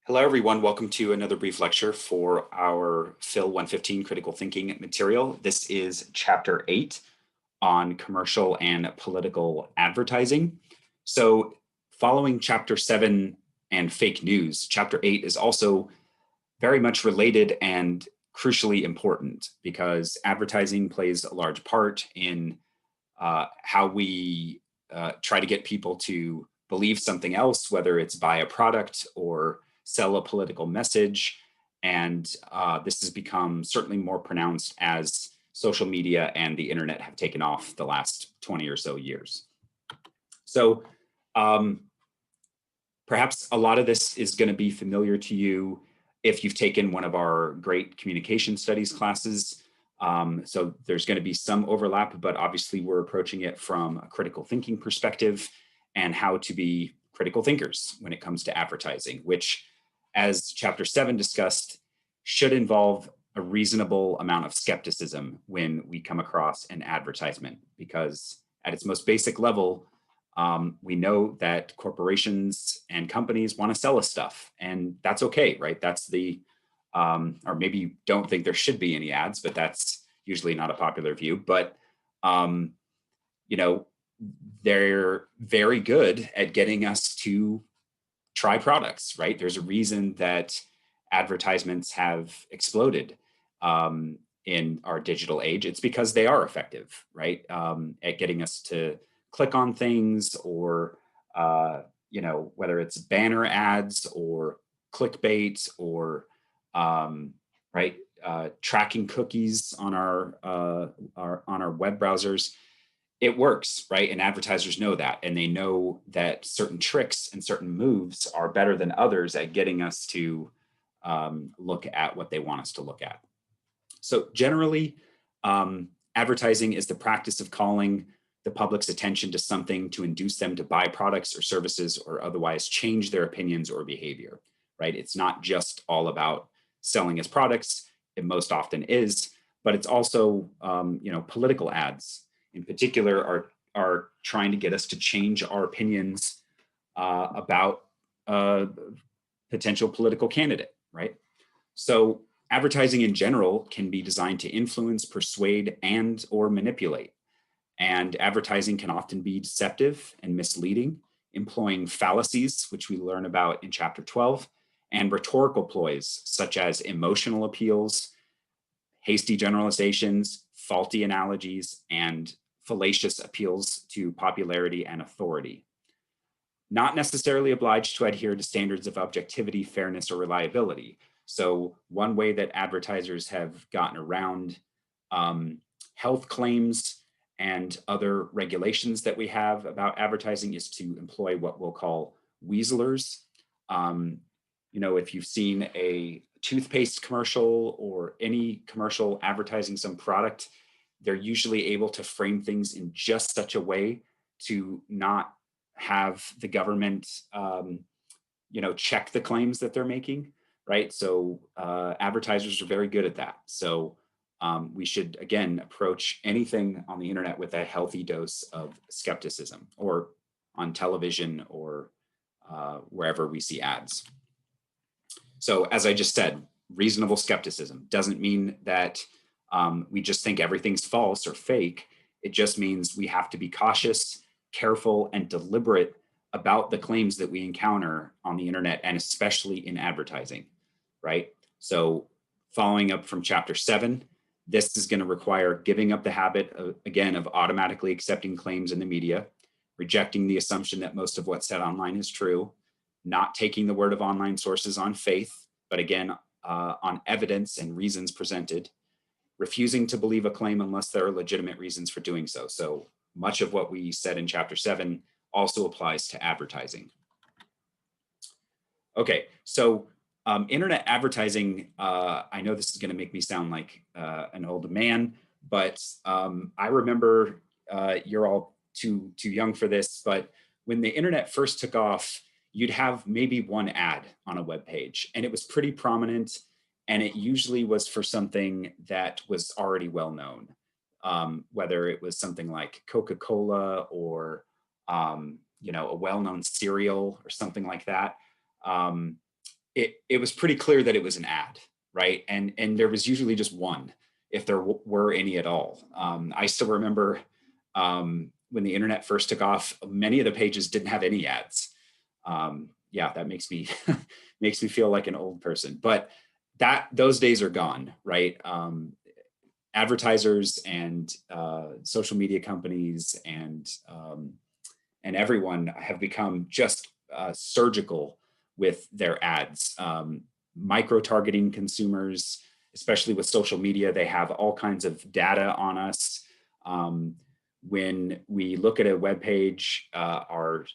Hello, everyone. Welcome to another brief lecture for our Phil 115 critical thinking material. This is chapter 8 on commercial and political advertising. So following chapter 7 and fake news, chapter 8 is also very much related and crucially important because advertising plays a large part in how we try to get people to believe something else, whether it's buy a product or sell a political message. And this has become certainly more pronounced as social media and the internet have taken off the last 20 or so years. So perhaps a lot of this is going to be familiar to you if you've taken one of our great communication studies classes. So there's going to be some overlap, but obviously we're approaching it from a critical thinking perspective and how to be critical thinkers when it comes to advertising, which, as chapter 7 discussed, should involve a reasonable amount of skepticism when we come across an advertisement, because at its most basic level, we know that corporations and companies want to sell us stuff, and that's okay, right? That's the, or maybe you don't think there should be any ads, but that's usually not a popular view. But, you know, they're very good at getting us to try products, right? There's a reason that advertisements have exploded in our digital age. It's because they are effective, right? At getting us to click on things, or whether it's banner ads or clickbait or tracking cookies on our web browsers. It works, right? And advertisers know that, and they know that certain tricks and certain moves are better than others at getting us to look at what they want us to look at. So generally, advertising is the practice of calling the public's attention to something to induce them to buy products or services or otherwise change their opinions or behavior, right? It's not just all about selling as products. It most often is, but it's also, political ads in particular are trying to get us to change our opinions about a potential political candidate, right? So advertising in general can be designed to influence, persuade, and or manipulate. And advertising can often be deceptive and misleading, employing fallacies, which we learn about in chapter 12, and rhetorical ploys such as emotional appeals, hasty generalizations, faulty analogies, and fallacious appeals to popularity and authority. Not necessarily obliged to adhere to standards of objectivity, fairness, or reliability. So one way that advertisers have gotten around health claims and other regulations that we have about advertising is to employ what we'll call weaselers. If you've seen a toothpaste commercial or any commercial advertising some product, they're usually able to frame things in just such a way to not have the government, check the claims that they're making, right? So advertisers are very good at that. So we should, again, approach anything on the internet with a healthy dose of skepticism, or on television or wherever we see ads. So as I just said, reasonable skepticism doesn't mean that we just think everything's false or fake. It just means we have to be cautious, careful, and deliberate about the claims that we encounter on the internet, and especially in advertising, right? So following up from chapter 7, this is going to require giving up the habit of automatically accepting claims in the media, rejecting the assumption that most of what's said online is true, not taking the word of online sources on faith, but again, on evidence and reasons presented, refusing to believe a claim unless there are legitimate reasons for doing so. So much of what we said in chapter 7 also applies to advertising. Okay, so internet advertising, I know this is going to make me sound like an old man, but I remember, you're all too young for this, but when the internet first took off, you'd have maybe one ad on a web page, and it was pretty prominent, and it usually was for something that was already well known, whether it was something like Coca-Cola or a well-known cereal or something like that. it was pretty clear that it was an ad, right? And there was usually just one, if there were any at all. I still remember when the internet first took off, many of the pages didn't have any ads. Yeah, that makes me makes me feel like an old person, but those days are gone, right? Advertisers and social media companies and everyone have become just surgical with their ads, micro-targeting consumers, especially with social media. They have all kinds of data on us. When we look at a web page, the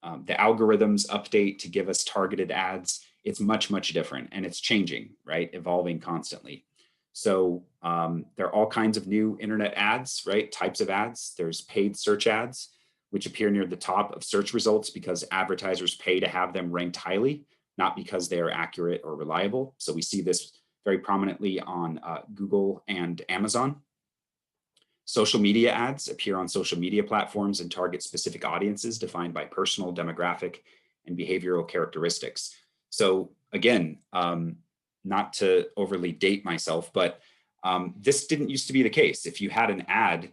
algorithms update to give us targeted ads. It's much, much different, and it's changing, right? Evolving constantly. So there are all kinds of new internet ads, right? Types of ads. There's paid search ads, which appear near the top of search results because advertisers pay to have them ranked highly, not because they are accurate or reliable. So we see this very prominently on Google and Amazon. Social media ads appear on social media platforms and target specific audiences defined by personal, demographic, and behavioral characteristics. So again, not to overly date myself, but this didn't used to be the case. If you had an ad,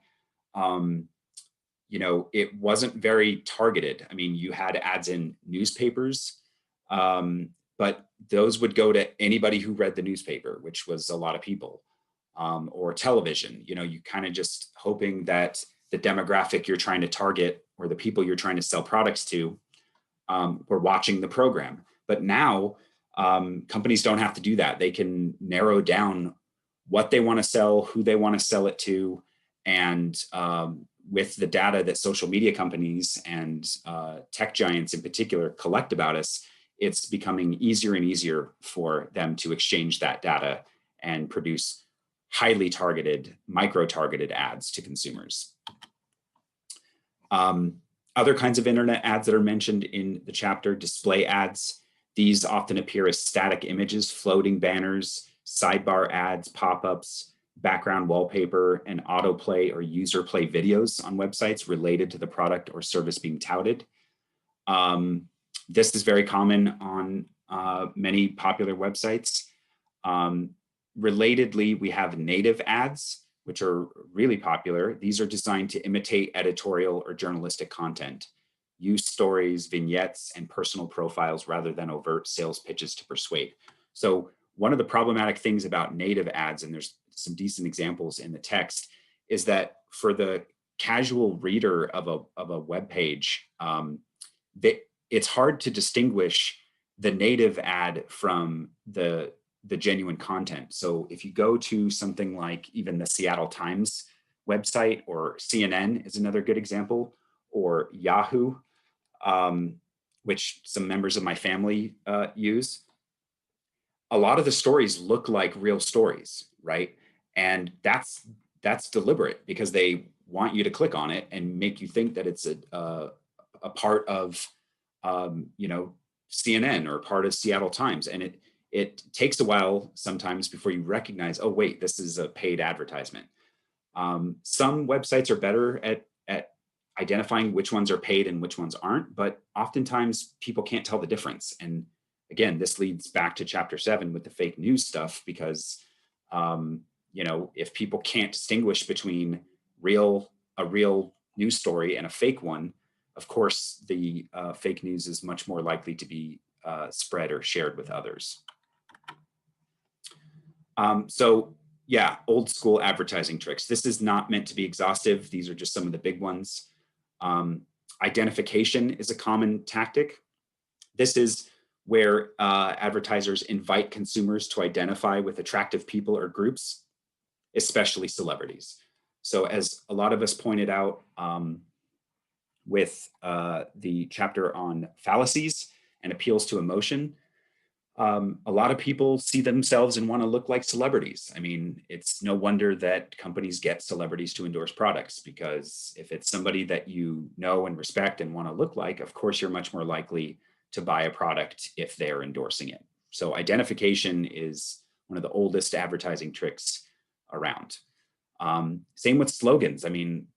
it wasn't very targeted. I mean, you had ads in newspapers, but those would go to anybody who read the newspaper, which was a lot of people, or television. You kind of just hoping that the demographic you're trying to target or the people you're trying to sell products to were watching the program. But now companies don't have to do that. They can narrow down what they want to sell, who they want to sell it to, and with the data that social media companies and tech giants in particular collect about us, it's becoming easier and easier for them to exchange that data and produce highly targeted, micro-targeted ads to consumers. Other kinds of internet ads that are mentioned in the chapter: display ads. These often appear as static images, floating banners, sidebar ads, pop-ups, background wallpaper, and autoplay or user play videos on websites related to the product or service being touted. This is very common on many popular websites. Relatedly, we have native ads, which are really popular. These are designed to imitate editorial or journalistic content, use stories, vignettes, and personal profiles rather than overt sales pitches to persuade. So one of the problematic things about native ads, and there's some decent examples in the text, is that for the casual reader of a web page, it's hard to distinguish the native ad from the genuine content. So if you go to something like even the Seattle Times website, or CNN is another good example, or Yahoo, which some members of my family use, a lot of the stories look like real stories, right? And that's deliberate because they want you to click on it and make you think that it's a part of CNN or part of Seattle Times. And it takes a while sometimes before you recognize, oh wait, this is a paid advertisement. Some websites are better at identifying which ones are paid and which ones aren't, but oftentimes people can't tell the difference. And again, this leads back to chapter 7 with the fake news stuff, because if people can't distinguish between a real news story and a fake one, of course the fake news is much more likely to be spread or shared with others. So yeah, old school advertising tricks. This is not meant to be exhaustive. These are just some of the big ones. Identification is a common tactic. This is where advertisers invite consumers to identify with attractive people or groups, especially celebrities. So as a lot of us pointed out with the chapter on fallacies and appeals to emotion, a lot of people see themselves and want to look like celebrities. I mean, it's no wonder that companies get celebrities to endorse products, because if it's somebody that you know and respect and want to look like, of course, you're much more likely to buy a product if they're endorsing it. So identification is one of the oldest advertising tricks around. Same with slogans. I mean,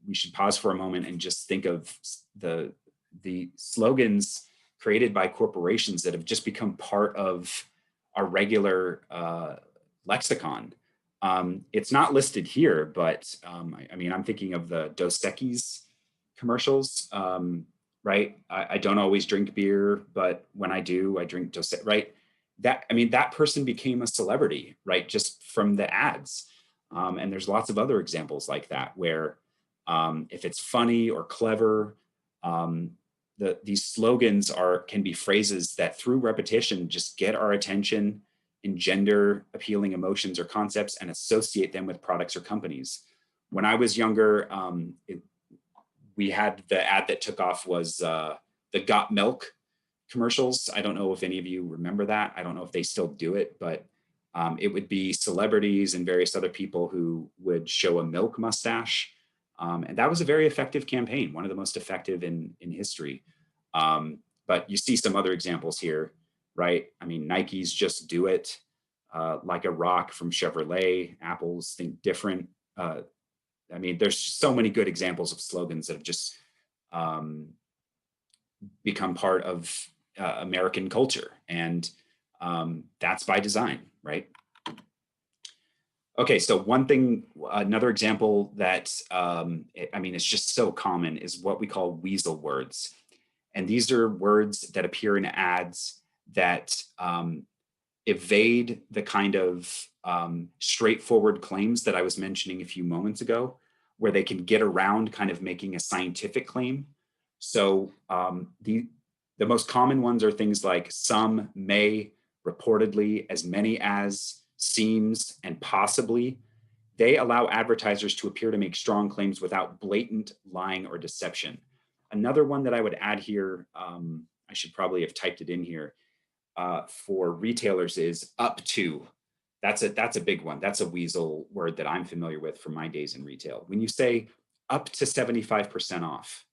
we should pause for a moment and just think of the slogans created by corporations that have just become part of our regular lexicon. It's not listed here, but I mean, I'm thinking of the Dos Equis commercials, right? I don't always drink beer, but when I do, I drink Dos Equis, right? That, I mean, that person became a celebrity, right? Just from the ads. And there's lots of other examples like that where if it's funny or clever, these slogans can be phrases that through repetition just get our attention, engender appealing emotions or concepts, and associate them with products or companies. When I was younger, we had the ad that took off was the Got Milk commercials. I don't know if any of you remember that. I don't know if they still do it, but it would be celebrities and various other people who would show a milk mustache. And that was a very effective campaign, one of the most effective in history. But you see some other examples here, right? I mean, Nike's Just Do It, Like a Rock from Chevrolet, Apple's Think Different. I mean, there's so many good examples of slogans that have just become part of American culture. And that's by design, right? Okay, so another example that, I mean, it's just so common is what we call weasel words. And these are words that appear in ads that evade the kind of straightforward claims that I was mentioning a few moments ago, where they can get around kind of making a scientific claim. So the most common ones are things like some, may, reportedly, as many as, seems, and possibly. They allow advertisers to appear to make strong claims without blatant lying or deception. Another one that I would add here, I should probably have typed it in here, for retailers is up to. That's a big one. That's a weasel word that I'm familiar with from my days in retail. When you say up to 75% off,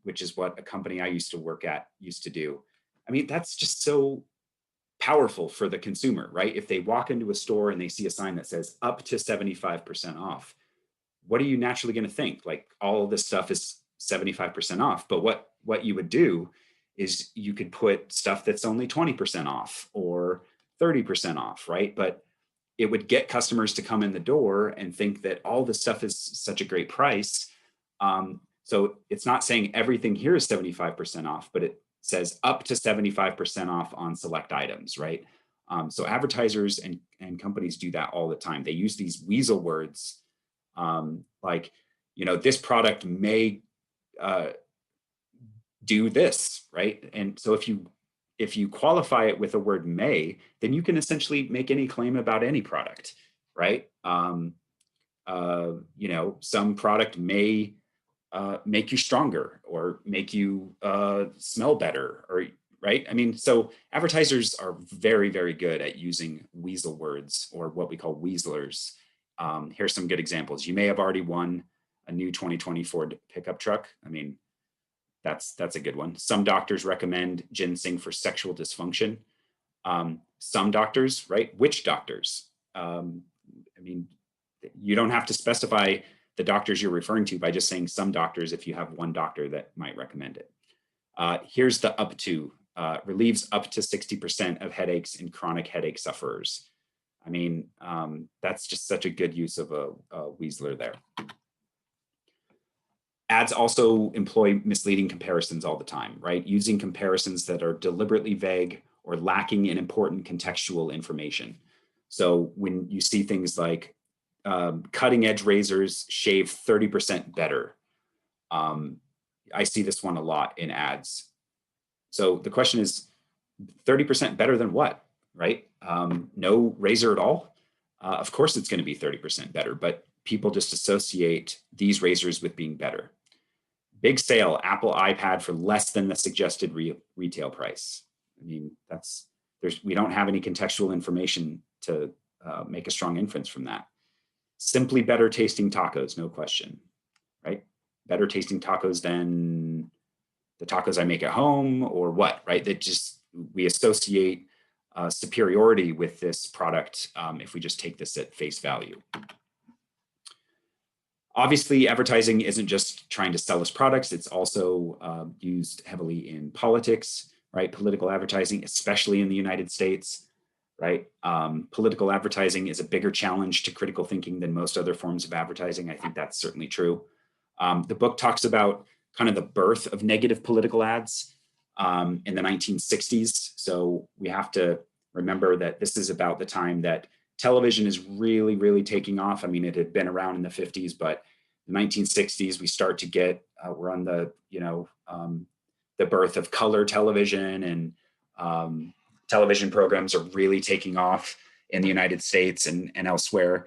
which is what a company I used to work at used to do. I mean, that's just so powerful for the consumer, right? If they walk into a store and they see a sign that says up to 75% off, what are you naturally going to think? Like, all of this stuff is 75% off. But what you would do is you could put stuff that's only 20% off or 30% off, right? But it would get customers to come in the door and think that all this stuff is such a great price. So it's not saying everything here is 75% off, but it says up to 75% off on select items, right? So advertisers and companies do that all the time. They use these weasel words, like, you know, this product may do this, right? And so if you qualify it with the word may, then you can essentially make any claim about any product, right? You know, some product may make you stronger or make you smell better, or right? I mean, so advertisers are very, very good at using weasel words, or what we call weaselers. Here's some good examples. You may have already won a new 2020 Ford pickup truck. I mean, that's a good one. Some doctors recommend ginseng for sexual dysfunction. Some doctors, right? Which doctors? I mean, you don't have to specify the doctors you're referring to by just saying some doctors if you have one doctor that might recommend it. Here's the up to, relieves up to 60% of headaches in chronic headache sufferers. I mean, that's just such a good use of a weaseler there. Ads also employ misleading comparisons all the time, right? Using comparisons that are deliberately vague or lacking in important contextual information. So when you see things like cutting edge razors shave 30% better, I see this one a lot in ads. So the question is, 30% better than what, right? No razor at all? Of course it's going to be 30% better, but people just associate these razors with being better. Big sale, Apple iPad for less than the suggested retail price. I mean, we don't have any contextual information to make a strong inference from that. Simply better tasting tacos, no question, right? Better tasting tacos than the tacos I make at home, or what, right? That just, we associate superiority with this product if we just take this at face value. Obviously, advertising isn't just trying to sell us products. It's also used heavily in politics, right? Political advertising, especially in the United States, right? Political advertising is a bigger challenge to critical thinking than most other forms of advertising. I think that's certainly true. The book talks about kind of the birth of negative political ads in the 1960s. So we have to remember that this is about the time that television is really, really taking off. I mean, it had been around in the 50s, but the 1960s, we start to get, we're on the, the birth of color television, and television programs are really taking off in the United States and elsewhere.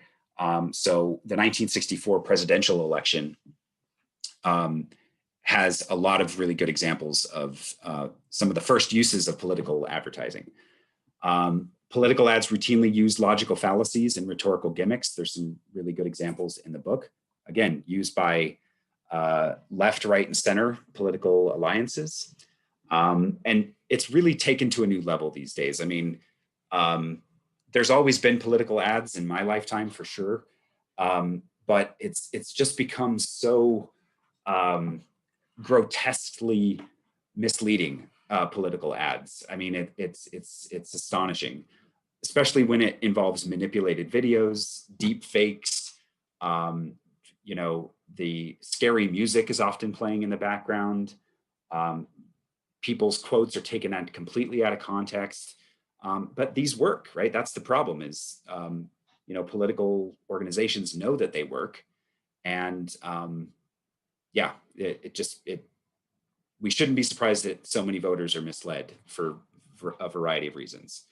So the 1964 presidential election has a lot of really good examples of some of the first uses of political advertising. Political ads routinely use logical fallacies and rhetorical gimmicks. There's some really good examples in the book. Again, used by left, right, and center political alliances. And it's really taken to a new level these days. I mean, there's always been political ads in my lifetime for sure. But it's just become so grotesquely misleading political ads. I mean, it's astonishing, especially when it involves manipulated videos, deep fakes. The scary music is often playing in the background. People's quotes are taken out completely out of context. But these work, right? That's the problem is, political organizations know that they work. And we shouldn't be surprised that so many voters are misled for a variety of reasons.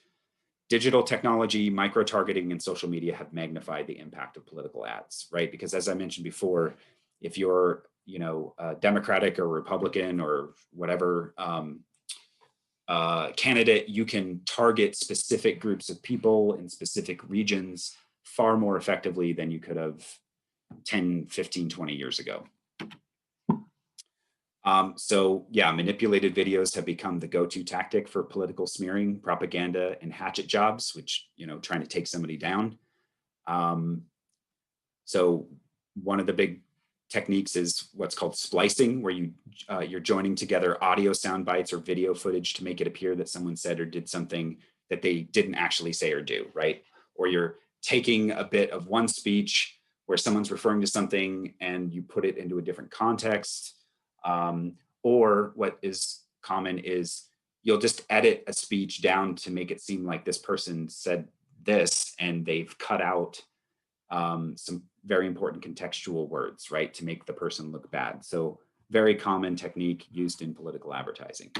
Digital technology, micro-targeting, and social media have magnified the impact of political ads, right? Because as I mentioned before, if you're, a Democratic or Republican or whatever candidate, you can target specific groups of people in specific regions far more effectively than you could have 10, 15, 20 years ago. Manipulated videos have become the go-to tactic for political smearing, propaganda, and hatchet jobs, which, trying to take somebody down. So one of the big techniques is what's called splicing, where you're joining together audio sound bites or video footage to make it appear that someone said or did something that they didn't actually say or do, right? Or you're taking a bit of one speech where someone's referring to something and you put it into a different context. Or what is common is you'll just edit a speech down to make it seem like this person said this, and they've cut out some very important contextual words, right, to make the person look bad. So very common technique used in political advertising.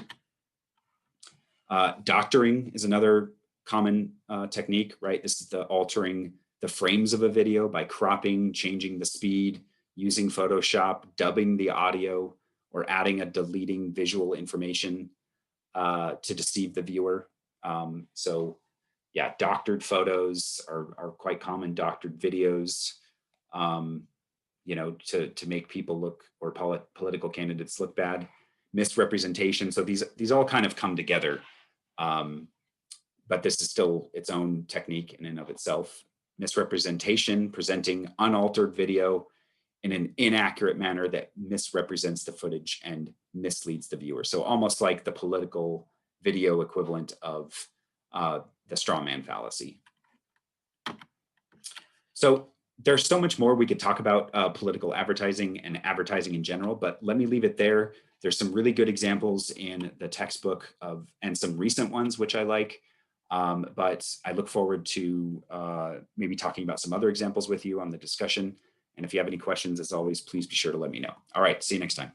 Doctoring is another common technique, right? This is the altering the frames of a video by cropping, changing the speed, using Photoshop, dubbing the audio, or adding a deleting visual information to deceive the viewer. Doctored photos are quite common, doctored videos, to make people look, or political candidates look bad. Misrepresentation, so these all kind of come together. But this is still its own technique in and of itself. Misrepresentation, presenting unaltered video in an inaccurate manner that misrepresents the footage and misleads the viewer. So almost like the political video equivalent of the straw man fallacy. So there's so much more we could talk about political advertising and advertising in general, but let me leave it there. There's some really good examples in the textbook and some recent ones, which I like. But I look forward to maybe talking about some other examples with you on the discussion. And if you have any questions, as always, please be sure to let me know. All right, see you next time.